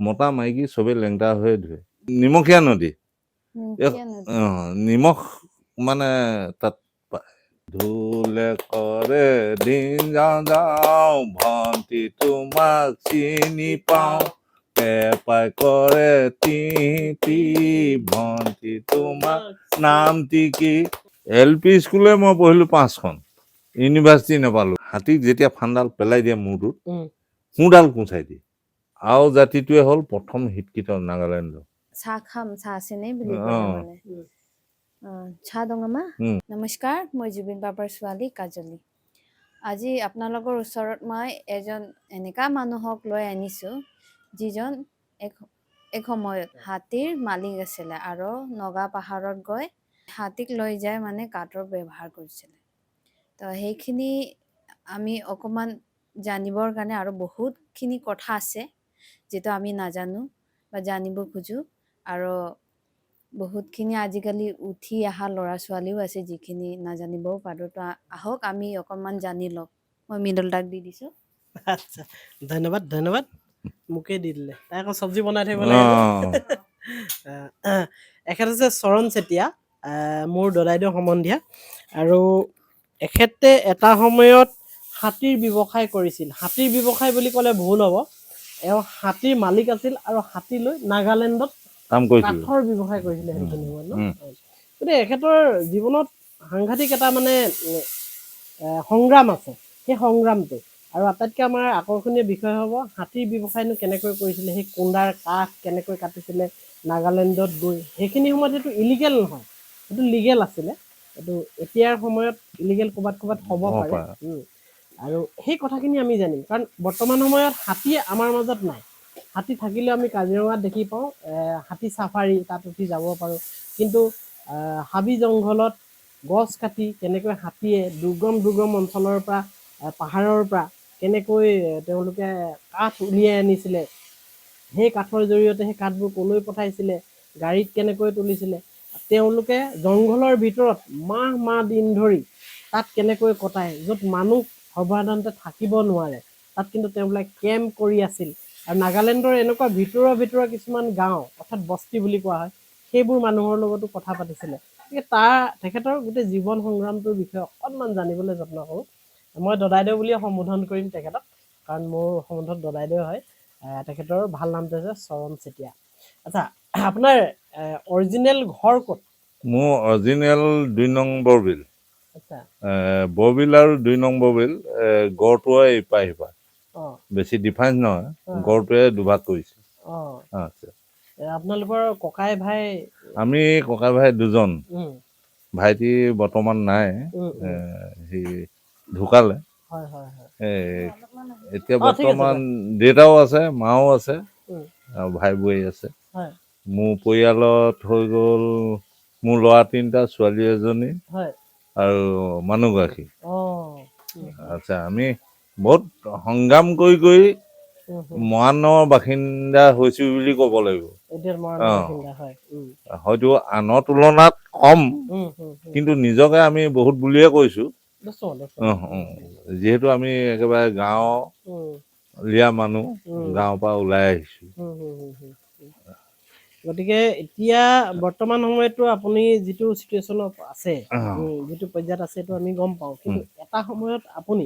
মতা মাইকী চবে লেংটা হৈ ধুৱে নিমখীয়া নদী নিমখ মানে তাত ধুলে কৰে দিন যাওঁ যাওঁ ভণ্টি তোমাক চিনি পাওঁ পেপাই কৰে তি ভণ্টি তোমাক নামটি কি LP স্কুলে মই পঢ়িলো 5খন ইউনিভাৰ্চিটি নাপালো হাতীক যেতিয়া ফাণ্ডাল পেলাই দিয়ে মূৰটোত সোঁডাল কোঁচাই দিয়ে আৰু জাতিটোৱে হ'ল প্ৰথম শিক্ষিত নাগালেণ্ডৰ চাহ খাম চাহ আছে নে বুলি মানে চাহ দঙমা নমস্কাৰ মই জুবিন বাবাৰ ছোৱালী কাজলী আজি আপোনালোকৰ ওচৰত মই এজন এনেকা মানুহক লৈ আনিছো যিজন এক সময়ত হাতীৰ মালিক আছিলে আৰু নগা পাহাৰত গৈ হাতীক লৈ যায় মানে কাঠৰ ব্যৱহাৰ কৰিছিলে তো সেইখিনি আমি অকমান জানিবৰ কাৰণে আৰু বহুতখিনি কথা আছে যেটো আমি নাজানো বা জানিব খোজো আৰু বহুতখিনি আজিকালি উঠি অহা ল'ৰা ছোৱালীও আছে যিখিনি নাজানিবও পাৰো তো আহক আমি অকমান জানি লওক মই মিডল ডাক দি দিছো আচ্ছা ধন্যবাদ ধন্যবাদ মুকে দি দিলে তাই আকৌ চব্জি বনাই থাকিব লাগে এখেত আছে চৰণ চেতিয়া মোৰ দদাইদেউ সম্বন্ধীয়া আৰু এখেতে এটা সময়ত হাতীৰ ব্যৱসায় কৰিছিল হাতীৰ ব্যৱসায় বুলি ক'লে ভুল হ'ব এওঁ হাতীৰ মালিক আছিল আৰু হাতী লৈ নাগালেণ্ডত কাম কৰিছিল কাঠৰ ব্যৱসায় কৰিছিলে সেইখিনি সময়ত ন গতিকে এখেতৰ জীৱনত সাংঘাতিক এটা মানে সংগ্ৰাম আছে সেই সংগ্ৰামটো আৰু আটাইতকৈ আমাৰ আকৰ্ষণীয় বিষয় হ'ব হাতীৰ ব্যৱসায়নো কেনেকৈ কৰিছিলে সেই কুন্দাৰ কাঠ কেনেকৈ কাটিছিলে নাগালেণ্ডত গৈ সেইখিনি সময়ত সেইটো ইলিগেল নহয় সেইটো লিগেল আছিলে এইটো এতিয়াৰ সময়ত ইলিগেল ক'ৰবাত হ'ব পাৰে আৰু সেই কথাখিনি আমি জানিম কাৰণ বৰ্তমান সময়ত হাতী আমাৰ মাজত নাই হাতী থাকিলেও আমি কাজিৰঙাত দেখি পাওঁ হাতী চাফাৰী তাত উঠি যাব পাৰোঁ কিন্তু হাবি জংঘলত গছ কাটি কেনেকৈ হাতীয়ে দুৰ্গম অঞ্চলৰ পৰা পাহাৰৰ পৰা কেনেকৈ তেওঁলোকে কাঠ উলিয়াই আনিছিলে সেই কাঠৰ জৰিয়তে সেই কাঠবোৰ কলৈ পঠাইছিলে গাড়ীত কেনেকৈ তুলিছিলে তেওঁলোকে জংঘলৰ ভিতৰত মাহ দিন ধৰি তাত কেনেকৈ কটায় য'ত মানুহ সৰ্বসাধাৰণতে থাকিব নোৱাৰে তাত কিন্তু তেওঁলোকে কেম্প কৰি আছিল আৰু নাগালেণ্ডৰ এনেকুৱা ভিতৰুৱা কিছুমান গাঁও অৰ্থাৎ বস্তি বুলি কোৱা হয় সেইবোৰ মানুহৰ লগতো কথা পাতিছিলে গতিকে তেখেতৰ গোটেই জীৱন সংগ্ৰামটোৰ বিষয়ে অকণমান জানিবলৈ যত্ন কৰোঁ মই দদাইদেউ বুলিয়ে সম্বোধন কৰিম তেখেতক কাৰণ মোৰ সম্বন্ধত দদাইদেউ হয় তেখেতৰ ভাল নামটো হৈছে চৰণ চেতিয়া আচ্ছা আপোনাৰ অৰিজিনেল ঘৰ ক'ত মোৰ অৰিজিনেল 2 নং বৰবিল আচ্ছা বৰবিল আৰু 2 নং বৰবিল গড়টোৱে ইপাৰ সিপাৰ বেছি ডিফাৰেঞ্চ নহয় গড়টোৱে দুভাগ কৰিছে আচ্ছা আপোনালোকৰ ককাই ভাই আমি ককাই ভাই দুজন ভাইটি বৰ্তমান নাই সি ঢুকালে এতিয়া বৰ্তমান দেউতাও আছে মাও আছে আৰু ভাই বোৱাৰী আছে মোৰ পৰিয়ালত হৈ গ'ল মোৰ ল'ৰা 3টা ছোৱালী এজনী আৰু মানুহগৰাকী আচ্ছা আমি বহুত সংগ্ৰাম কৰি মৰাণৰ বাসিন্দা হৈছো বুলি ক'ব লাগিব হয়তো আনৰ তুলনাত কম কিন্তু নিজকে আমি বহুত বুলিয়ে কৈছো যিহেতু আমি একেবাৰে গাঁৱলীয়া মানুহ গাঁৱৰ পৰা ওলাই আহিছো গতিকে এতিয়া বৰ্তমান সময়তো আপুনি যিটো চিটুৱেশ্যনত আছে যিটো পৰ্যায়ত আছে সেইটো আমি গম পাওঁ কিন্তু এটা সময়ত আপুনি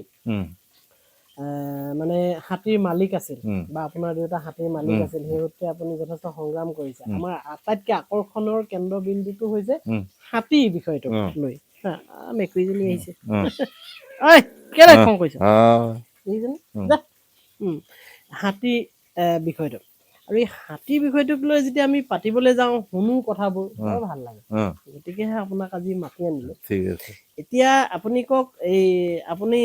মানে হাতীৰ মালিক আছিল বা আপোনাৰ দেউতা হাতীৰ মালিক আছিল সেই সূত্ৰে আপুনি যথেষ্ট সংগ্ৰাম কৰিছে আমাৰ আটাইতকৈ আকৰ্ষণৰ কেন্দ্ৰবিন্দুটো হৈছে হাতী বিষয়টো লৈ মেকুৰীজনী আহিছে কেলে খং কৰিছে হাতী বিষয়টো আৰু এই হাতী বিষয়টোক লৈ যেতিয়া আমি পাতিবলৈ যাওঁ শুনো কথাবোৰ বৰ ভাল লাগে গতিকেহে আপোনাক আজি মাতি আনিলো ঠিক আছে এতিয়া আপুনি কওক এই আপুনি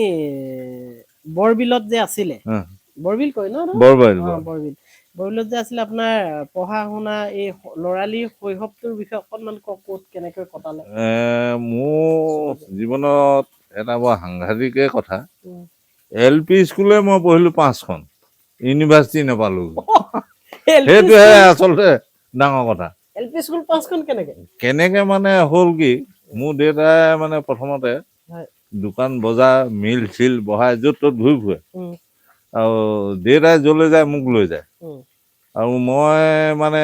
বৰবিলত যে আছিলে বৰবিল কয় ন বৰবিলত যে আছিলে আপোনাৰ পঢ়া শুনা এই ল'ৰালিৰ শৈশৱটোৰ বিষয়ে অকণমান কওক ক'ত কেনেকৈ কটালে মোৰ জীৱনত এটা বৰ সাংঘাতিকে কথা LP স্কুলে মই পঢ়িলো 5খন ইউনিভাৰ্চিটি নাপালো সেইটোহে আচলতে ডাঙৰ কথা LP স্কুল 5খন কেনেকে মানে হ'ল কি মোৰ দেউতাই মানে প্ৰথমতে দোকান বজাৰ মিল চিল বহাই য'ত ত'ত ঘূৰি ফুৰে আৰু দেউতাই য'লৈ যায় মোক লৈ যায় আৰু মই মানে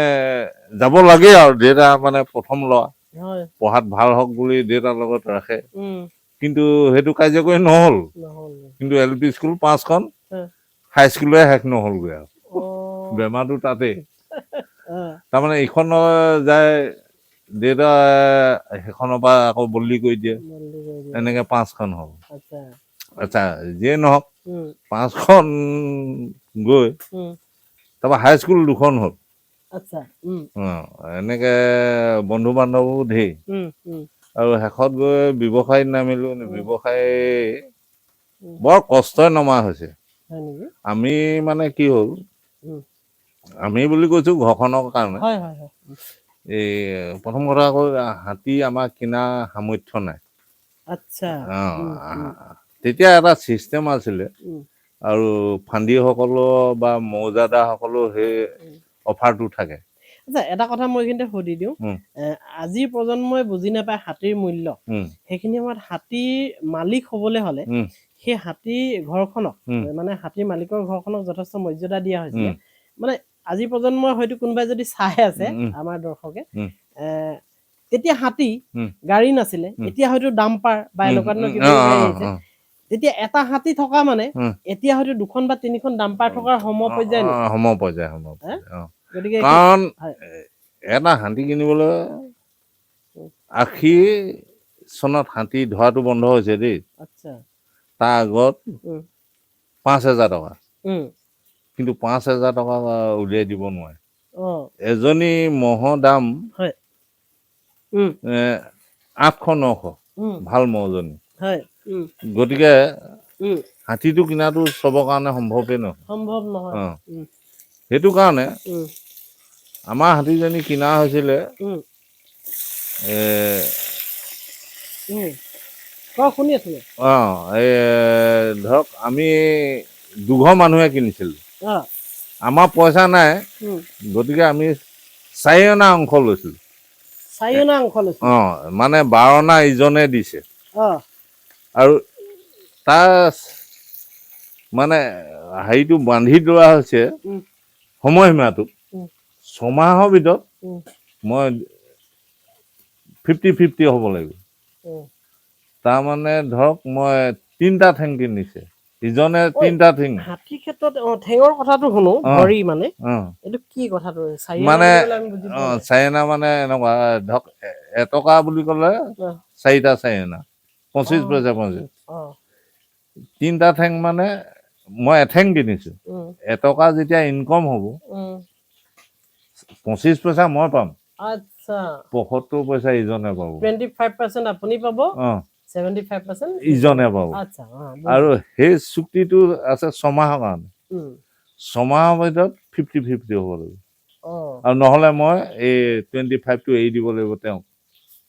যাব লাগে আৰু দেউতা মানে প্ৰথম ল'ৰা হয় পঢ়াত ভাল হওক বুলি দেউতাৰ লগত ৰাখে উম কিন্তু সেইটো কাৰ্যকৰী নহ'ল নহ'ল কিন্তু LP স্কুল 5খন হয়। হাইস্কুলে শেষ নহ'লগৈ আৰু অ বেমাৰটো তাতেই অ তাৰমানে এইখনৰ যায় দেউতা সেইখনৰ পৰা আকৌ বদলি কৰি দিয়ে বদলি কৰি দিয়ে। এনেকে 5খন হ'ল আচ্ছা আচ্ছা যিয়ে নহওক উম 5খন গৈ উম তাৰপৰা হাইস্কুল 2খন হ'ল আচ্ছা এনেকে বন্ধু বান্ধৱো ধেৰ উম আৰু শেষত গৈ ব্যৱসায়ত নামিলো ব্যৱসায় উম বৰ কষ্টই নমা হৈছে হয় নেকি আমি মানে কি হ'ল উম আমি বুলি কৈছো ঘৰখনৰ কাৰণে হয় হয় হয় এই প্ৰথম কথা আকৌ হাতী আমাৰ কিনা সামৰ্থ্য নাই আচ্ছা উম তেতিয়া এটা চিষ্টেম আছিলে উম আৰু ফান্দিসকলৰ বা মৌজাদাৰসকলো সেই উম অফাৰটো থাকে আচ্ছা এটা কথা মই কিন্তু সুধি দিওঁ উম, আজিৰ প্ৰজন্মই বুজি নাপায় হাতীৰ মূল্য উম, সেইখিনি সময়ত হাতীৰ মালিক হ'বলৈ হ'লে উম, সেই হাতী ঘৰখনক উম, মানে হাতীৰ মালিকৰ ঘৰখনক যথেষ্ট মৰ্যাদা দিয়া হৈছিলে উম, মানে আজিৰ প্ৰজন্মই হয়তো কোনোবাই যদি চাই আছে উম, আমাৰ দৰ্শকে উম, তেতিয়া হাতী উম, গাড়ী নাছিলে উম, এতিয়া হয়তো ডাম্পাৰ বা উম, এনেকুৱা ধৰণৰ উম, কিবা গাড়ী আহিছে তেতিয়া এটা হাতী থকা মানে উম, এতিয়া হয়তো 2খন বা 3খন ডাম্পাৰ থকাৰ সময় পৰ্যায় নেকি সময় পৰ্যায় হে? গতিকে কাৰণ হয় এটা হাতী কিনিবলৈ 80 চনত হাতী ধৰাটো বন্ধ হৈছে দেই আচ্ছা তাৰ আগত উম 5,000 টকা উম কিন্তু 5,000 টকা উলিয়াই দিব নোৱাৰে অ এজনী ম'হৰ দাম হয় উম 800-900 উম ভাল ম'হজনী হয় উম গতিকে উম হাতীটো কিনাটো চবৰ কাৰণে সম্ভৱেই নহয় সম্ভৱ নহয় উম সেইটো কাৰণে উম আমাৰ হাতীজনী কিনা হৈছিলে উম এ উম শুনি আছো এই ধৰক আমি দুঘৰ মানুহে কিনিছিলোঁ অ আমাৰ পইচা নাই উম গতিকে আমি 4 অনা অংশ লৈছিলোঁ 4 অনা অংশ লৈছিল মানে 12 অনা ইজনে দিছে অ আৰু তাৰ মানে হেৰিটো বান্ধি লোৱা হৈছে উম সময়সীমাটো উম 6 মাহৰ ভিতৰত উম মই 50-50 হ'ব লাগিব উম তাৰমানে ধৰক মই 3টা ঠেং কিনিছে ইজনে ঐ 3টা ঠেং হাতীৰ ক্ষেত্ৰত ঠেঙৰ কথাটো শুনো অঁ ভৰি মানে অঁ এইটো কি কথাটো 4 অনা মানে বুলি ক'লে আমি বুজি পোৱা নাই 4 অনা মানে এনেকুৱা ধৰক এটকা বুলি ক'লে অ 4টা 4 অনা অ 25 পইচা 25 অ 3টা ঠেং মানে মই এঠেং কিনিছোঁ উম এটকা যেতিয়া ইনকম হ'ব উম 25 পইচা মই পাম আচ্ছা 75 পইচা ইজনে পাব 25% আপুনি পাব অঁ 75% ইজনে পাব আচ্ছা আৰু সেই চুক্তিটো আছে 6 মাহৰ কাৰণে উম 6 মাহৰ ভিতৰত 50-50 হ'ব লাগিব অ আৰু নহ'লে মই এই 25টো এৰি দিব লাগিব তেওঁক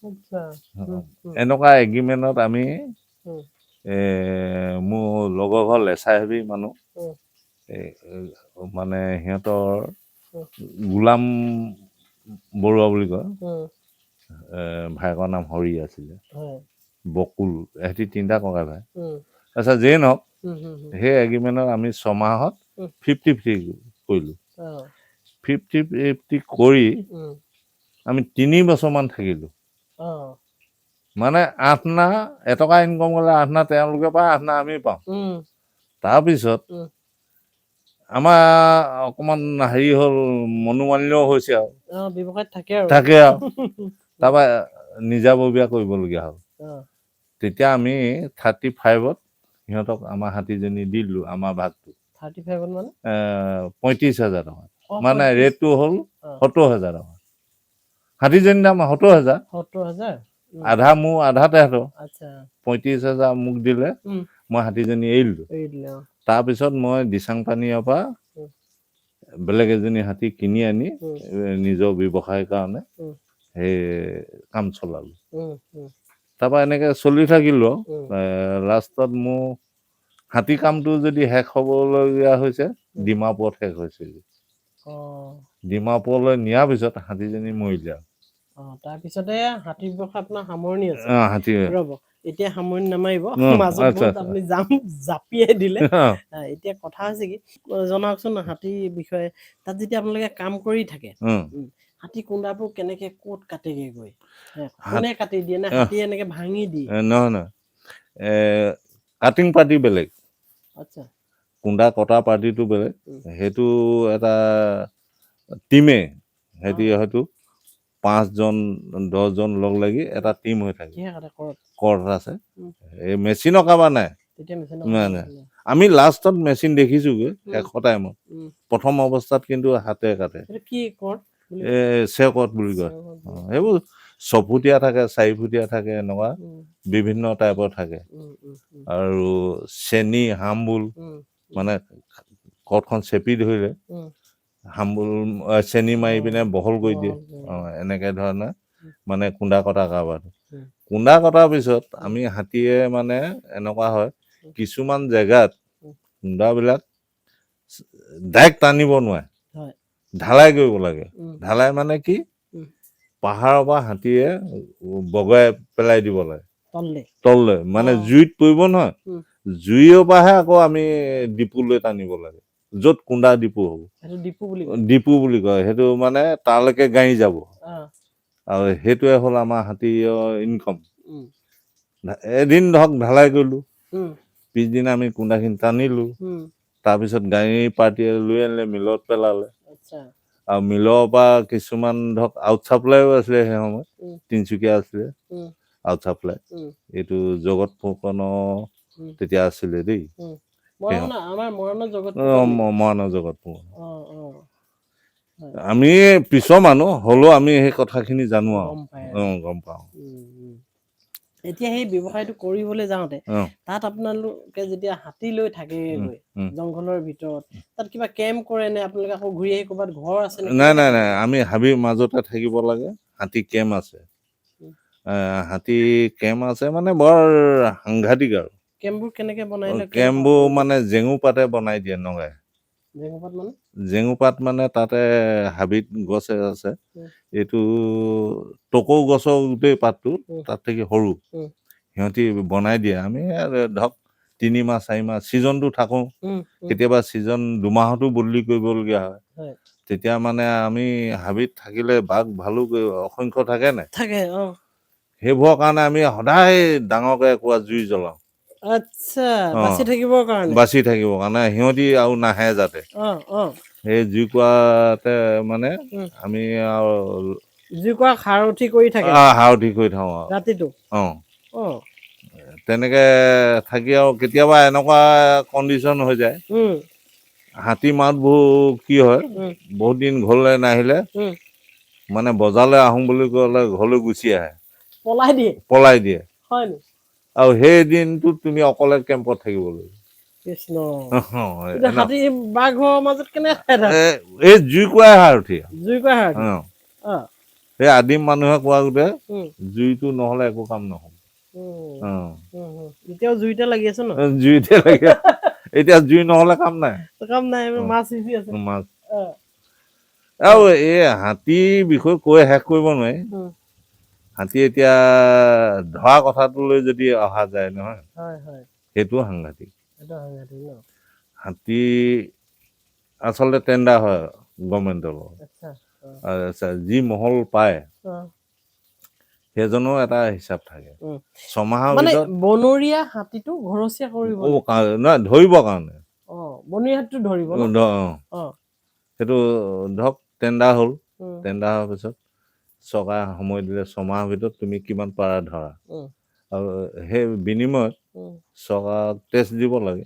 আচ্ছা এনেকুৱা এগ্ৰিমেণ্টত আমি উম মোৰ লগৰ ঘৰ লেচাই হাবি মানুহ উম মানে সিহঁতৰ উম গোলাম বৰুৱা বুলি কয় উম ভায়েকৰ নাম হৰি আছিলে হয় বকুল এহেঁতি 3টা ককাই ভাই উম আচ্ছা যিয়ে নহওক হুম হুম সেই এগ্ৰিমেণ্টত আমি 6 মাহত উম 50-50 কৰিলোঁ অ 50-50 কৰি উম আমি 3 বছৰমান থাকিলোঁ অ মানে 8 অনা এটকা ইনকম কৰিলে 8 অনা তেওঁলোকে পায় 8 অনা আমি পাওঁ উম তাৰপিছত উম আমাৰ অকণমান হেৰি হ'ল মনোমালিন্য হৈছে আৰু ব্যৱসায়ত থাকে আৰু তাৰপৰা নিজাববীয়া কৰিবলগীয়া হ'ল অ তেতিয়া আমি 35ত সিহঁতক আমাৰ হাতীজনী দি দিলোঁ আমাৰ ভাগটো 35 মানে 35,000 টকা অ মানে 35 ৰেটটো হ'ল অ 70,000 টকা হাতীজনীৰ দাম 70,000 70,000 আধা মোৰ আধা তেহেঁতৰ আচ্ছা 35,000 মোক দিলে উম মই হাতীজনী এৰি দিলোঁ এৰি দিলে তাৰপিছত মই দিচাং পানীৰ পৰা উম বেলেগ এজনী হাতী কিনি আনি উম নিজৰ ব্যৱসায়ৰ কাৰণে উম সেই কাম চলালোঁ উম উম তাৰপৰা এনেকৈ চলি থাকিলোঁ উম লাষ্টত মোৰ হাতী কামটো যদি শেষ হ'বলগীয়া হৈছে উম ডিমাপুৰত শেষ হৈছিল অ ডিমাপুৰলৈ নিয়াৰ পিছত হাতীজনী মৰিলে তাৰপিছতে হাতীৰ ব্যৱসায় আপোনাৰ সামৰণি আছে হাতী ৰ'ব এতিয়া সামৰণি নামাৰিব মাজত আচ্ছা, বহুত আচ্ছা। আপুনি জাপিয়াই দিলে এতিয়া কথা হৈছে কি জনাওকচোন হাতীৰ বিষয়ে তাত যেতিয়া আপোনালোকে কাম কৰি থাকে হাতী কুন্দাবোৰ কেনেকে ক'ত কাটেগে গৈ কোনে কাটি দিয়ে নে হাতীয়ে এনেকে ভাঙি দিয়ে নহয় নহয় কাটিং পাৰ্টি বেলেগ আচ্ছা কুন্দা কটা পাৰ্টিটো বেলেগ সেইটো এটা টিমে সিহঁতি হয়তো 5জন 10জন লগ লাগি এটা টিম হৈ থাকে কৰ্ট আছে এই মেচিনৰ কাবা নাই আমি লাষ্টত মেচিন দেখিছোগৈ শেষৰ টাইমত প্ৰথম অৱস্থাত কিন্তু হাতে কাটে চেকট বুলি কয় সেইবোৰ 6 ফুটীয়া থাকে 4 ফুটীয়া থাকে এনেকুৱা বিভিন্ন টাইপৰ থাকে আৰু চেনি হামবুল মানে কৰ্টখন চেপি ধৰিলে হামবুল চেনি মাৰি পিনে বহল কৰি দিয়ে এনেকে ধৰণে মানে কুন্দা কটা কাৰবাৰটো কুন্দা কটাৰ পিছত আমি হাতীয়ে মানে এনেকুৱা হয় কিছুমান জেগাত কুন্দাবিলাক ডাইৰেক্ট টানিব নোৱাৰে ঢালাই কৰিব লাগে ঢালাই মানে কি পাহাৰৰ পৰা হাতীয়ে বগাই পেলাই দিব লাগে তললৈ মানে জুইত পৰিব নহয় জুইৰ পৰাহে আকৌ আমি ডিপুলৈ টানিব লাগে য'ত কুন্দা ডিপু হ'ব ডিপু বুলি কয় সেইটো মানে তালৈকে গাড়ী যাব আৰু সেইটোৱে হ'ল আমাৰ হাতীৰ ইনকম এদিন ধৰক ঢালাই কৰিলো পিছদিনা আমি কুন্দাখিনি টানিলো তাৰপিছত গাড়ী পাৰ্টিয়ে লৈ আনিলে মিলত পেলালে আৰু মিলৰ পৰা কিছুমান ধৰক আউট চাপ্লাইও আছিলে সেই সময়ত তিনিচুকীয়া আছিলে আউট চাপ্লাই এইটো জগত ফুকনৰ তেতিয়া আছিলে দেই মৰাণৰ জগত ফুকন আমি পিছৰ মানুহ হ'লেও আমি সেই কথাখিনি জানো আৰু গম পাওঁ এতিয়া সেই ব্যৱসায়টো কৰিবলৈ যাওঁতে তাত আপোনালোকে যেতিয়া হাতী লৈ থাকেগৈ জংঘলৰ ভিতৰত তাত কিবা কেম্প কৰে নে আপোনালোকে আকৌ ঘূৰি আহি ক'ৰবাত ঘৰ আছে নাই আমি হাবিৰ মাজতে থাকিব লাগে হাতী কেম্প আছে হাতী কেম্প আছে মানে বৰ সাংঘাতিক আৰু কেম্পবোৰ কেনেকে বনাইলে কেম্পবোৰ মানে জেঙু পাতে বনাই দিয়ে নগাই জেঙু পাত মানে তাতে হাবিত গছ আছে এইটো টকৌ গছৰ গোটেই পাতটো তাত থাকি সৰু সিহঁতি বনাই দিয়ে আমি ধৰক 3 মাহ 4 মাহ ছিজনটো থাকোঁ কেতিয়াবা ছিজন 2 মাহতো বদলি কৰিবলগীয়া হয় তেতিয়া মানে আমি হাবিত থাকিলে বাঘ ভালুক অসংখ্য থাকে নাই সেইবোৰৰ কাৰণে আমি সদায় ডাঙৰকে একুৰা জুই জ্বলাওঁ বাচি থাকিবৰ কাৰণে সিহঁতি আৰু নাহে যাতে সেই জুইকুৰাতে মানে আমি আৰু হাৰথি কৰি থাকোঁ আৰু ৰাতিটো তেনেকে থাকি আৰু কেতিয়াবা এনেকুৱা কণ্ডিশ্যন হৈ যায় হাতী মাতবোৰ কি হয় বহুত দিন ঘৰলৈ নাহিলে মানে বজাৰলৈ আহোঁ বুলি ক'লে ঘৰলৈ গুচি আহে পলাই দিয়ে আৰু সেই দিনটোত তুমি অকলে কেম্পত থাকিব লাগিব এই জুইকুৰাই হাৰথি সেই আদিম মানুহে কোৱা গোটেই জুইটো নহ'লে একো কাম নহ'ব জুইতে লাগি আছে এতিয়া জুই নহ'লে কাম নাই মাছ আৰু এই হাতীৰ বিষয়ে কৈ শেষ কৰিব নোৱাৰি হাতী এতিয়া ধৰা কথাটোলৈ যদি অহা যায় নহয় সেইটো সাংঘাতিক হাতী আচলতে টেণ্ডাৰ হয় গভৰ্ণমেণ্টৰ লগত যি মহল পায় সেইজনো এটা হিচাপ থাকে 6 মাহৰ ভিতৰত বনৰীয়া হাতীটো ঘৰচীয়া কৰিব নহয় ধৰিবৰ কাৰণে বনৰীয়া হাতীটো ধৰিব সেইটো ধৰক টেণ্ডাৰ হ'ল টেণ্ডাৰ হোৱাৰ পিছত চৰকাৰে সময় দিলে 6 মাহৰ ভিতৰত তুমি কিমান পাৰা ধৰা আৰু সেই বিনিময়ত চৰকাৰক টেষ্ট দিব লাগে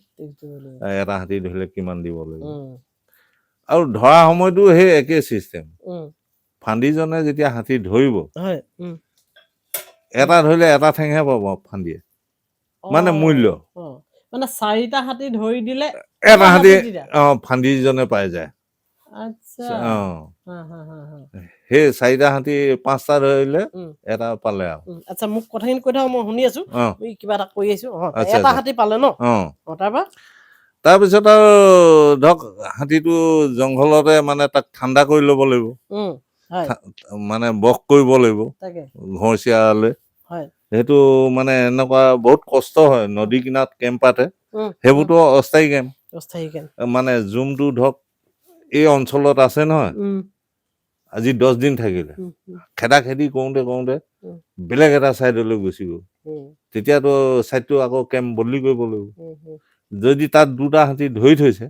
এটা হাতী ধৰিলে কিমান দিব লাগে আৰু ধৰা সময়টো সেই একেই চিষ্টেম ফান্দিজনে যেতিয়া হাতী ধৰিব এটা ধৰিলে এটা ঠেংহে পাব ফান্দিয়ে মানে মূল্য মানে 4টা হাতী ধৰি দিলে এটা হাতী ফান্দিজনে পাই যায় সেই 4টা হাতী 5টা ধৰিলে এটা পালে আৰু আচ্ছা মোক কথাখিনি কৈ থাকক মই শুনি আছো কিবা এটা কৈ আছো এটা হাতী পালে ন তাৰপিছত আৰু ধৰক হাতীটো জংঘলতে মানে তাক ঠাণ্ডা কৰি ল'ব লাগিব মানে বস কৰিব লাগিব ঘৰচিয়ালৈ সেইটো মানে এনেকুৱা বহুত কষ্ট হয় নদী কিনাৰত কেম্প পাতে সেইবোৰতো অস্থায়ী কেম্প অস্থায়ী কেম্প মানে জুমটো ধৰক এই অঞ্চলত আছে নহয় আজি 10 দিন থাকিলে খেদা খেদি কৰোঁতে বেলেগ এটা ছাইডলৈ গুচি গ'ল তেতিয়াতো ছাইডটো আকৌ কেম্প বদলি কৰিব লাগিব যদি তাত দুটা হাতী ধৰি থৈছে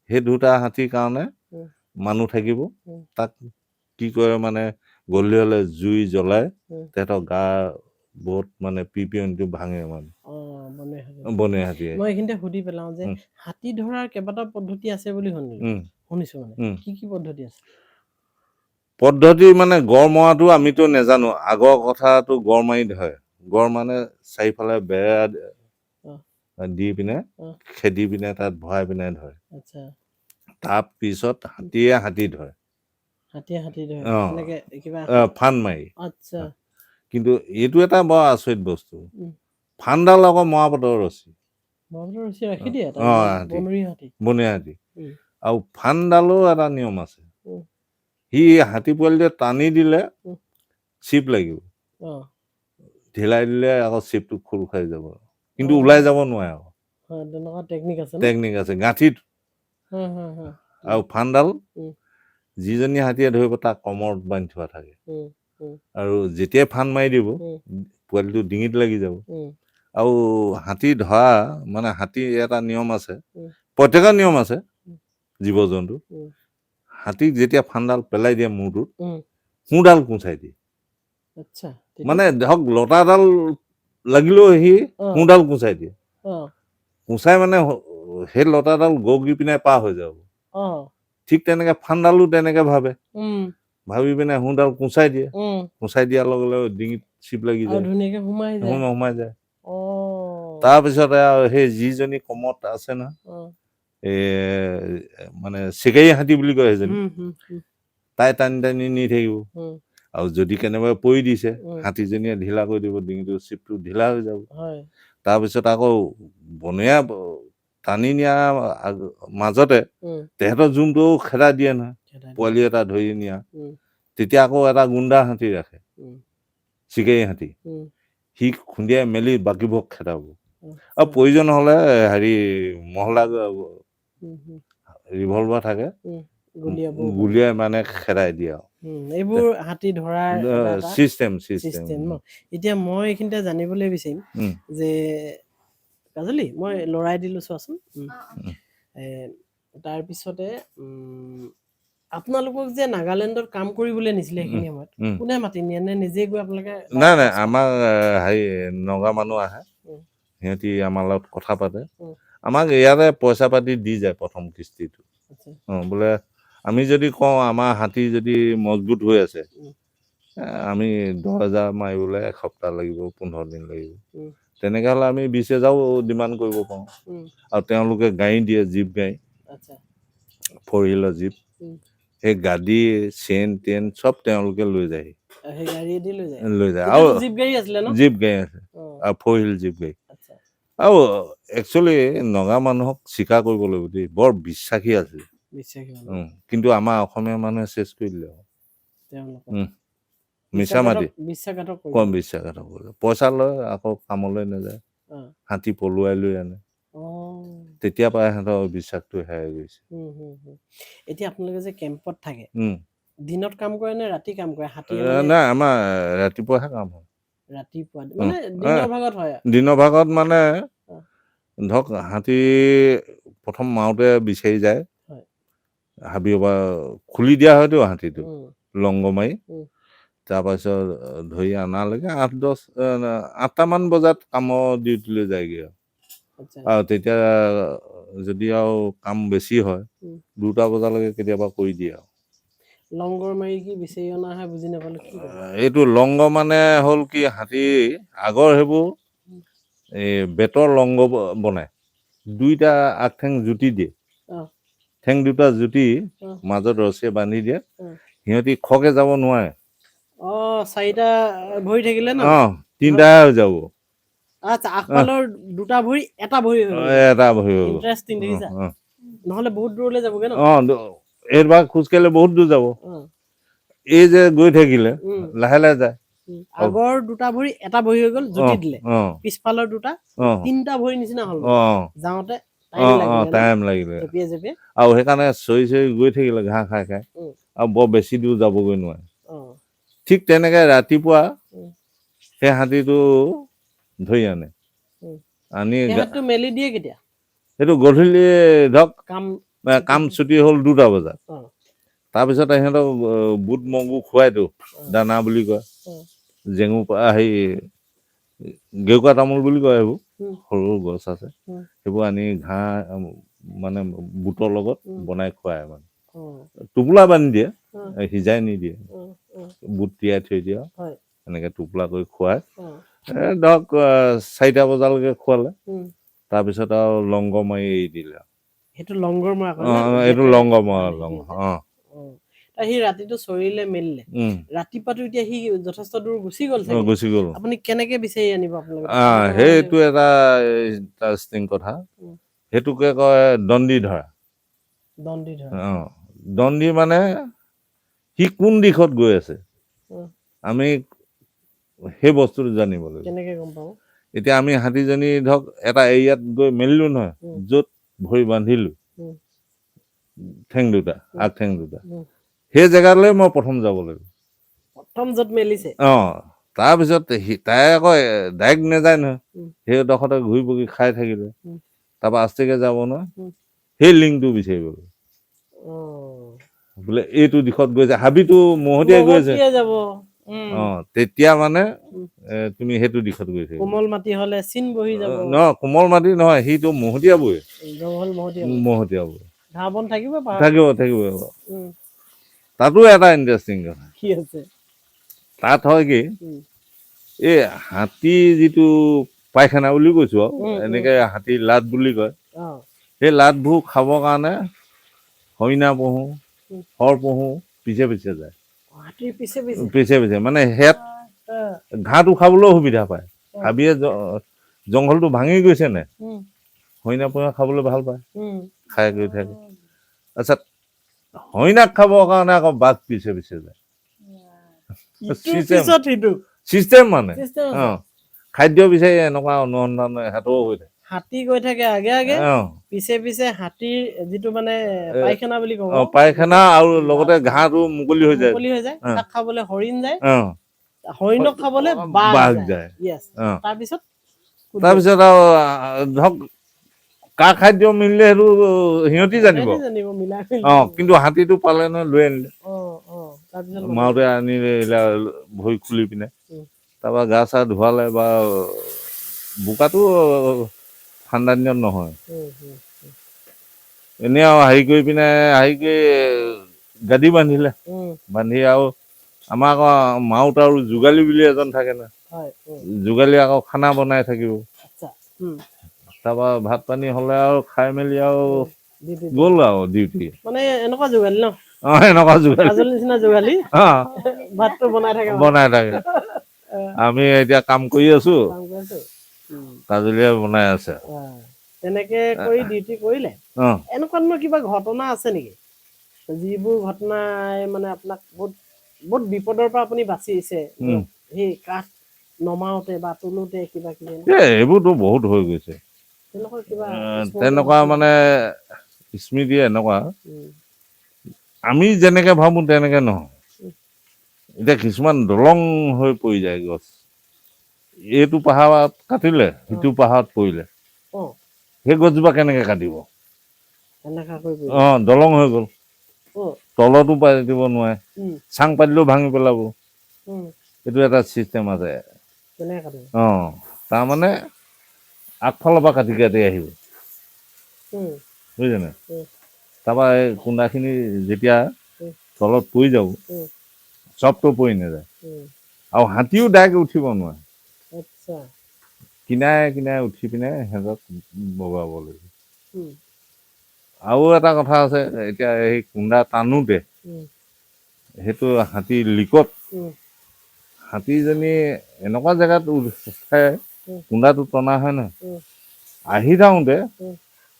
সেই দুটা হাতীৰ কাৰণে মানুহ থাকিব তাক কি কৰে মানে গধূলি হ'লে জুই জ্বলাই তেহেঁতৰ গা বহুত মানে পিপিএনটো ভাঙে মানে বনে হাতীয়ে মই এইখিনিতে সুধি পেলাওঁ যে হাতী ধৰাৰ কেইবাটাও পদ্ধতি আছে বুলি শুনিছো মানে কি কি পদ্ধতি আছে পদ্ধতি মানে গড় মৰাটো আমিতো নেজানো আগৰ কথাটো গড় মাৰি ধৰে গড় মানে চাৰিফালে বেৰা দি পিনে খেদি পিনে তাত ভৰাই পিনে ধৰে তাৰপিছত হাতী ধৰে ফান মাৰি কিন্তু এইটো এটা বৰ আচৰিত বস্তু ফানডাল আকৌ মৰাপাটৰ ৰছী বনৰীয়া হাতী আৰু ফানডালো এটা নিয়ম আছে সি হাতী পোৱালিটোৱে টানি দিলে চিপ লাগিব ঢিলাই দিলে আকৌ চিপটো খোল খাই যাব কিন্তু ওলাই যাব নোৱাৰে আকৌ টেকনিক আছে গাঁঠিত আৰু ফানডাল যিজনী হাতীয়ে ধৰিব তাক কমৰত বান্ধি থোৱা থাকে আৰু যেতিয়াই ফান মাৰি দিব পোৱালিটো ডিঙিত লাগি যাব আৰু হাতী ধৰা মানে হাতী এটা নিয়ম আছে প্ৰত্যেকৰ নিয়ম আছে জীৱ জন্তু হাতীক যেতিয়া ফানডাল পেলাই দিয়ে মূৰটোত সোঁডাল কোঁচাই দিয়ে মানে ধৰক লতাডাল লাগিলেও সি সোঁডাল কোঁচাই দিয়ে কোঁচাই মানে সেই লতাডাল গগি পিনে পাৰ হৈ যাব ঠিক তেনেকে ফানডালো তেনেকে ভাবি পিনে সোঁডাল কোঁচাই দিয়ে কোঁচাই দিয়াৰ লগে লগে ডিঙিত চিপ লাগি যায় সোমাই যায় তাৰপিছতে আৰু সেই যিজনী কমত আছে নহয় মানে চিকাৰী হাতী বুলি কয় সেইজনী তাই টানি নি থাকিব আৰু যদি কেনেবাকৈ পৰি দিছে হাতীজনীয়ে ঢিলা কৰি দিব ডিঙিটো চিপটো ঢিলা হৈ যাব তাৰপিছত আকৌ বনৰীয়া টানি নিয়া মাজতে তেহেঁতৰ জুমটো খেদা দিয়ে নহয় পোৱালি এটা ধৰি নিয়া তেতিয়া আকৌ এটা গুণ্ডা হাতী ৰাখে চিকাৰী হাতী সি খুন্দিয়াই মেলি বাকীবোৰক খেদাব আৰু প্ৰয়োজন হলে হেৰি মহলা ৰিভলভাৰ থাকে গুলিয়াই মানে খেদাই দিয়ে আৰু এইবোৰ হাতী ধৰাৰ চিষ্টেম এতিয়া মই এইখিনিতে জানিবলৈ বিচাৰিম যে কাজলি মই লৰাই দিলো চোৱাচোন তাৰপিছতে আপোনালোকক যে নাগালেণ্ডত কাম কৰিবলৈ নিছিলে সেইখিনি সময়ত কোনে মাতি নিয়ে নে নিজে গৈ আপোনালোকে নাই আমাৰ হেৰি নগা মানুহ আহে সিহঁতি আমাৰ লগত কথা পাতে আমাক ইয়াতে পইচা পাতি দি যায় প্ৰথম কিস্তিটো বোলে আমি যদি কওঁ আমাৰ হাতী যদি মজবুত হৈ আছে আমি 10,000 মাৰিবলৈ এসপ্তাহ লাগিব 15 দিন লাগিব তেনেকে হ'লে আমি 20,000ও ডিমাণ্ড কৰিব পাৰোঁ আৰু তেওঁলোকে গাড়ী দিয়ে জীপ গাড়ী 4 হুইলাৰ জীপ সেই গাড়ী চেইন টেইন চব তেওঁলোকে লৈ যায় আৰু জীপ গাড়ী আছে আৰু 4 হুইল জীপ গাড়ী আৰু একচুৱেলি নগা মানুহক স্বীকাৰ কৰিব লাগিব দেই বৰ বিশ্বাসী আছিল কিন্তু আমাৰ অসমীয়া মানুহে চেচ কৰি দিলে মিছা মাতি কম বিশ্বাসঘাতক কৰিলে পইচা লয় আকৌ কামলৈ নাযায় হাতী পলুৱাই লৈ আনে তেতিয়া পৰা সিহঁতৰ বিশ্বাসটো হেৰাই গৈছে এতিয়া আপোনালোকে যে কেম্পত থাকে দিনত কাম কৰে নে ৰাতি কাম কৰে হাতী নাই আমাৰ ৰাতিপুৱাহে কাম হয় ৰাতিপুৱা মানে দিনৰ ভাগত মানে ধৰক হাতী প্ৰথম মাৰোতে বিচাৰি যায় হাবিৰ পৰা খুলি দিয়া হয়তো হাতীটো লংগ মাৰি তাৰপাছত ধৰি অনালৈকে 8-10-8টামান বজাত কামৰ ডিউটিলৈ যায়গৈ আৰু তেতিয়া যদি আৰু কাম বেছি হয় 2টা বজালৈকে কেতিয়াবা কৰি দিয়ে আৰু লংগৰ মাৰি কি বিচাৰি অনা হয় বুজি নাপালো এইটো লংগ মানে হ'ল কি হাতী আগৰ সেইবোৰ এই বেতৰ লংগ বনায় 2টা আগঠেং জুতি দিয়ে ঠেং 2টা জুতি মাজত ৰছীয়ে বান্ধি দিয়ে সিহঁতি খকে যাব নোৱাৰে 4টা ভৰি থাকিলে ন 3টা হৈ যাব আচ্ছা আগফালৰ 2টা ভৰি এটা ভৰি ইন্টাৰেষ্টিং দেখিছা নহলে বহুত দূৰলৈ যাবগে ন এইবাৰ খোজকাঢ়িলে বহুত দূৰ যাব এই যে গৈ থাকিলে লাহে লাহে যায় আগৰ দুটা ভৰি এটা ভৰি হৈ গ'ল জুতি দিলে অ পিছফালৰ দুটা অ তিনিটা ভৰি নিচিনা হ'ল অ যাওঁতে অ টাইম অ লাগিলে টাইম লাগিলে জঁপিয়াই জঁপিয়াই আৰু সেইকাৰণে চৰি গৈ থাকিলে ঘাঁহ খাই খাই উম। আৰু বৰ বেছি দূৰ যাবগৈ নোৱাৰে অ ঠিক তেনেকে ৰাতিপুৱা উম। সেই হাতীটো ধৰি আনে উম। আনি সেই হাতটো মেলি দিয়ে কেতিয়া সেইটো গধূলি ধৰক কাম কাম ছুটি হ'ল 2টা বজাত অ তাৰপিছত সিহঁতক বুট মগু খুৱাইতো দানা বুলি কয় অ জেঙু হেৰি গেৰুকা তামোল বুলি কয় সেইবোৰ উম। সৰু গছ আছে উম। সেইবোৰ আনি ঘাঁহ মানে বুটৰ লগত উম। বনাই খুৱায় মানে অ টোপোলা বান্ধি দিয়ে অ সিজাই নিদিয়ে অ অ বুট তিয়াই থৈ দিয়ে হয় এনেকে টোপোলা কৰি খুৱাই অ ধৰক 4টা বজালৈকে খুৱালে উম। তাৰপিছত আৰু লংগৰ মাৰি এৰি দিলে সেইটো লংগৰ মৰা কয় অ নে এইটো বেটেৰে লংগৰ মৰা বান্ধি লং দিয়ে যে। অ অ সি ৰাতিটো চৰিলে মেলিলে ৰাতিপুৱাটো এতিয়া সি যথেষ্ট দূৰ গুচি গ'ল চাগে গুচি গ'ল আপুনি কেনেকে বিচাৰি আনিব আপোনালোকে তাক? কেনেকুৱা সেইটো ধৰণে? এটা ইণ্টাৰেষ্টিং কথা উম। সেইটোকে কয় দণ্ডি ধৰা দণ্ডি ধৰা অ দণ্ডি মানে সি কোন দিশত গৈ আছে উম। আমি সেই বস্তুটো জানিব লাগিব কেনেকে গম পাব এতিয়া আমি হাতীজনী ধৰক এটা এৰিয়াত গৈ মেলিলো নহয় উম। য'ত ভৰি বান্ধিলো উম। ঠেং দুটা উম। আগ ঠেং দুটা উম। সেই জেগালৈ মই প্ৰথম যাব লাগিব প্ৰথম য'ত মেলিছে অ তাৰপিছত তাই আকৌ ডাইৰেক্ট নেযায় নহয় উম। সেইডোখৰতে ঘূৰি পকি খাই থাকিলে উম। তাৰপৰা আস্তেকে যাব নহয় উম। সেই লিংকটো বিচাৰিব অ বোলে এইটো দিশত গৈছে হাবিটো মহতিয়াই গৈ আছে যাব উম। অ তেতিয়া মানে উম। তুমি সেইটো দিশত গৈ থাকিব কোমল মাটি হলে চিন বহি যাব নহয় কোমল মাটি নহয় সিটো মহতিয়াবই জংঘল মহতিয়াবই ঘাঁহ বন থাকিব পাহাৰত থাকিব উম। তাতো এটা ইণ্টাৰেষ্টিং কথা কি আছে তাত হয় কি উম। এই হাতী যিটো পায়খানা বুলি কৈছো আৰু উম। উম। এনেকে হাতীৰ লাট বুলি কয় অ সেই লাটবোৰ খাবৰ কাৰণে হৰিণা পুহো উম। শৰ পুহো পিছে পিছে যায় হাতীৰ পিছে পিছে পিছে মানে সেয়াত অ ঘাঁহটো খাবলৈও সুবিধা পায় অ হাবিয়ে জংঘলটো ভাঙি গৈছে নে উম। হৰিণা পুহে খাবলৈ ভাল পায় উম। খাই গৈ থাকে তাৰপিছত হৰিণাক খাবৰ কাৰণে আকৌ বাঘ পিছে পিছে যায় ইটোৰ পিছত সিটো চিষ্টেম মানে চিষ্টেম অ আছে খাদ্য বিচাৰি এনেকুৱা অনুসন্ধান সিহঁতও হৈ থাকে হাতী গৈ থাকে আগে আগে অ পিছে পিছে হাতীৰ যিটো মানে পায়খানা বুলি ক'ব পায়খানা আৰু লগতে ঘাঁহটো মুকলি হৈ যায় মুকলি হৈ যায় তাক খাবলৈ হৰিণ যায় অ হৰিণক খাবলৈ বাঘ যায় য়েছ অ তাৰপিছত তাৰপিছত আৰু ধৰক কাৰ খাদ্য মিলিলে সেইটো সিহঁতি জানিব মিলাই কিন্তু হাতীটো পালে নহয় লৈ আনিলে অ অ তাৰপিছত মাওতে আনিলে ভৰি খুলি পিনে উম। তাৰপৰা গা চা ধুৱালে বা বোকাটো ঠাণ্ডা দিনত নহয় এনেই আৰু হেৰি কৰি পিনে গাদী বান্ধিলে বান্ধি আৰু আমাৰ আকৌ মাউত আৰু যোগালী বুলি এজন থাকে না যোগালী আকৌ খানা বনাই থাকিব তাৰপৰা ভাত পানী হ'লে আৰু খাই মেলি আৰু গ'ল আৰু ডিউটি মানে এনেকুৱা যোগালী ন এনেকুৱা যোগালী কাজল নিচিনা যোগালী ভাতটো বনাই থাকে আমি এতিয়া কাম কৰি আছো কাজলীয়ে বনাই আছে তেনেকে কৰি ডিউটি কৰিলে এনেকুৱা ধৰণৰ কিবা ঘটনা আছে নেকি যিবোৰ ঘটনাই মানে আপোনাক বহুত বহুত বিপদৰ পৰা আপুনি বাচিছে সেই কাঠ নমাওতে বা তোলোতে কিবা কিবি এইবোৰতো বহুত হৈ গৈছে তেনেকুৱা কিবা তেনেকুৱা মানে স্মৃতি এনেকুৱা আমি যেনেকে ভাবো তেনেকে নহয় এতিয়া কিছুমান দলং হৈ পৰি যায় গছ এইটো পাহাৰত কাটিলে সিটো পাহাৰত পৰিলে সেই গছজোপা কেনেকে কাটিব দলং হৈ গ'ল তলতো পাতি দিব নোৱাৰে চাং পাতিলেও ভাঙি পেলাব এইটো এটা চিষ্টেম আছে তাৰমানে আগফালৰ পৰা কাটি কাটি আহিব বুজিছে নাই তাৰপৰা এই কুন্দাখিনি যেতিয়া তলত পৰি যাব চবটো পৰি নাযায় আৰু হাতীও ডাইৰেক্ট উঠিব নোৱাৰে কিনাৰে কিনাৰে উঠি পিনে সিহঁতক বগাব লাগিব আৰু এটা কথা আছে এতিয়া এই কুন্দা টানোতে সেইটো হাতীৰ লিকত হাতীজনী এনেকুৱা জেগাত উঠে কুন্দাটো টনা হয় নহয় আহি থাকোঁতে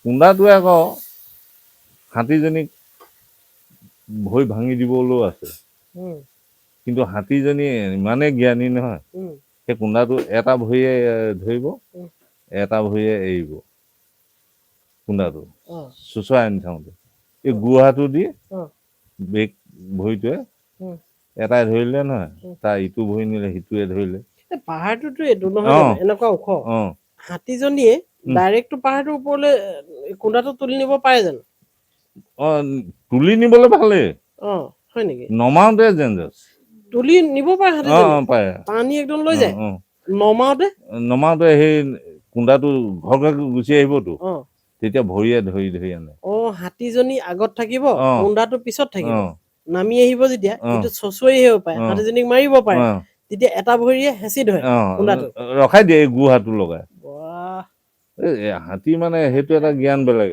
কুন্দাটোৱে আকৌ হাতীজনীক ভৰি ভাঙি দিবলৈও আছে কিন্তু হাতীজনী ইমানেই জ্ঞানী নহয় সেই কুন্দাটো এটা ভৰিয়ে ধৰিব এটা ভৰিয়ে এৰিব কুন্দাটো চুচৰাই আনি থাকোঁতে এই গুহাটো দি বেগ ভৰিটোৱে এটাই ধৰিলে নহয় তাৰ ইটো ভৰি নিলে সিটোৱে ধৰিলে পাহাৰটোতো এইটো নহয় জানো? এনেকুৱা ওখ হাতীজনীয়ে ডাইৰেক্ট পাহাৰটোৰ ওপৰলৈ কুন্দাটো তুলি নিব পাৰে জানো? তুলি নিবলৈ ভালেই হয় নেকি? নমাওঁতে ডেঞ্জাৰাছ তুলি নিব পাৰে হাতীজনী? পাৰে টানি একদম লৈ যায় নমাওঁতে সেই কুন্দাটো ঘৰকে গুচি আহিবতো তেতিয়া ভৰিয়ে ধৰি ধৰি আনে হাতীজনী আগত থাকিব কুন্দাটো পিছত থাকিব নামি আহিব যেতিয়া এইটো চচুৱাই আহিব পাৰে হাতীজনীক মাৰিব পাৰে তেতিয়া এটা ভৰিয়ে হেঁচি ধৰে কুন্দাটো ৰখাই দিয়ে গুহাটো লগাই হাতী মানে সেইটো এটা জ্ঞান বেলেগ